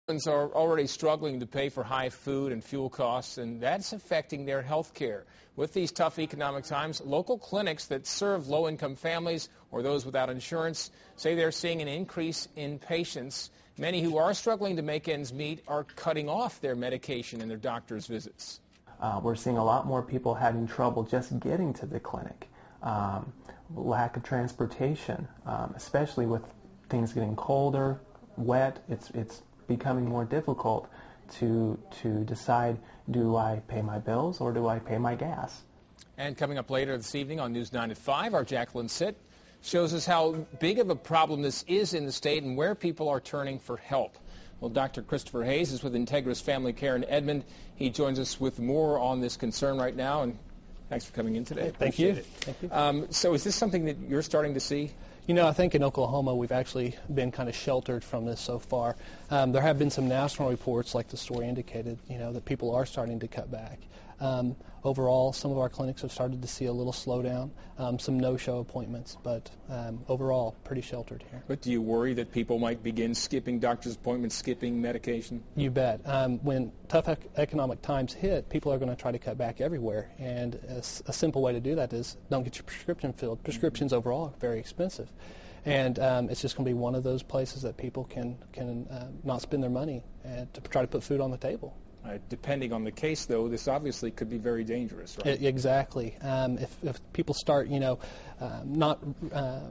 Americans are already struggling to pay for high food and fuel costs, and that's affecting their health care. With these tough economic times, local clinics that serve low-income families or those without insurance say they're seeing an increase in patients. Many who are struggling to make ends meet are cutting off their medication and their doctor's visits. We're seeing a lot more people having trouble just getting to the clinic. Lack of transportation, especially with things getting colder, wet, it's becoming more difficult to decide, do I pay my bills or do I pay my gas? And coming up later this evening on News 9 at 5, our Jacqueline Sitt shows us how big of a problem this is in the state and where people are turning for help. Well, Dr. Christopher Hayes is with Integris Family Care in Edmond. He joins us with more on this concern right now, and thanks for coming in today. Thank you. Thank you. So is this something that you're starting to see? You know, I think in Oklahoma we've actually been kind of sheltered from this so far. There have been some national reports, like the story indicated, that people are starting to cut back. Overall, some of our clinics have started to see a little slowdown, some no-show appointments, but overall, pretty sheltered here. But do you worry that people might begin skipping doctor's appointments, skipping medication? You bet. When tough economic times hit, people are going to try to cut back everywhere, and a simple way to do that is don't get your prescription filled. Prescriptions overall are very expensive, and it's just going to be one of those places that people can not spend their money to try to put food on the table. Depending on the case, though, this obviously could be very dangerous, right? Exactly. If people start, not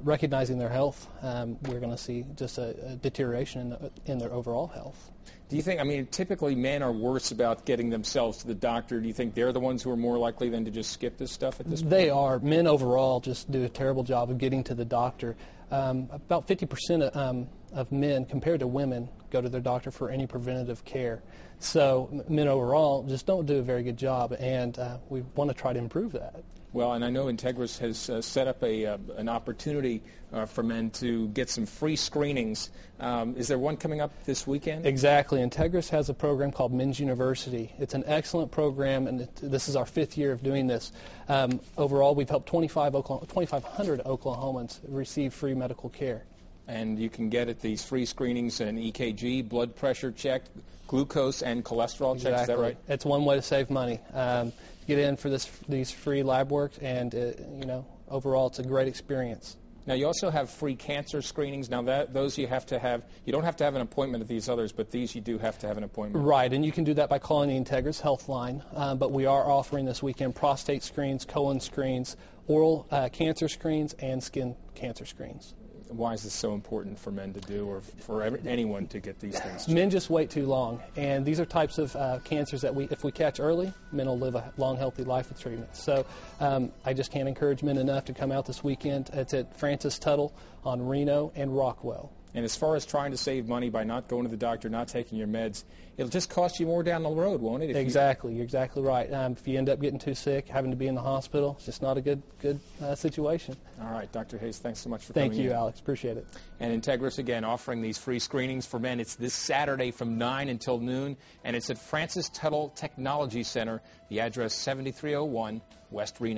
recognizing their health, we're going to see just a deterioration in their overall health. Do you think, typically men are worse about getting themselves to the doctor. Do you think they're the ones who are more likely than to just skip this stuff at this point? They are. Men overall just do a terrible job of getting to the doctor. About 50% of men, compared to women, go to their doctor for any preventative care. So men overall just don't do a very good job, and we want to try to improve that. Well, and I know Integris has set up an opportunity for men to get some free screenings. Is there one coming up this weekend? Exactly. Integris has a program called Men's University. It's an excellent program, and this is our 5th year of doing this. Overall, we've helped 2,500 Oklahomans receive free medical care. And you can get at these free screenings an EKG, blood pressure check, glucose, and cholesterol check. Is that right? It's one way to save money. Get in for these free lab work, and overall, it's a great experience. Now, you also have free cancer screenings. Now, those you have to have. You don't have to have an appointment at these others, but these you do have to have an appointment. Right, and you can do that by calling the Integris Health Line. But we are offering this weekend prostate screens, colon screens, oral cancer screens, and skin cancer screens. Why is this so important for men to do, or for anyone to get these things? Men just wait too long, and these are types of cancers that if we catch early, men will live a long, healthy life with treatment. So I just can't encourage men enough to come out this weekend. It's at Francis Tuttle on Reno and Rockwell. And as far as trying to save money by not going to the doctor, not taking your meds, it'll just cost you more down the road, won't it? Exactly. You're exactly right. If you end up getting too sick, having to be in the hospital, it's just not a good situation. All right, Dr. Hayes, thanks so much for coming in. Thank you, Alex. Appreciate it. And Integris, again, offering these free screenings for men. It's this Saturday from 9 until noon, and it's at Francis Tuttle Technology Center, the address 7301 West Reno.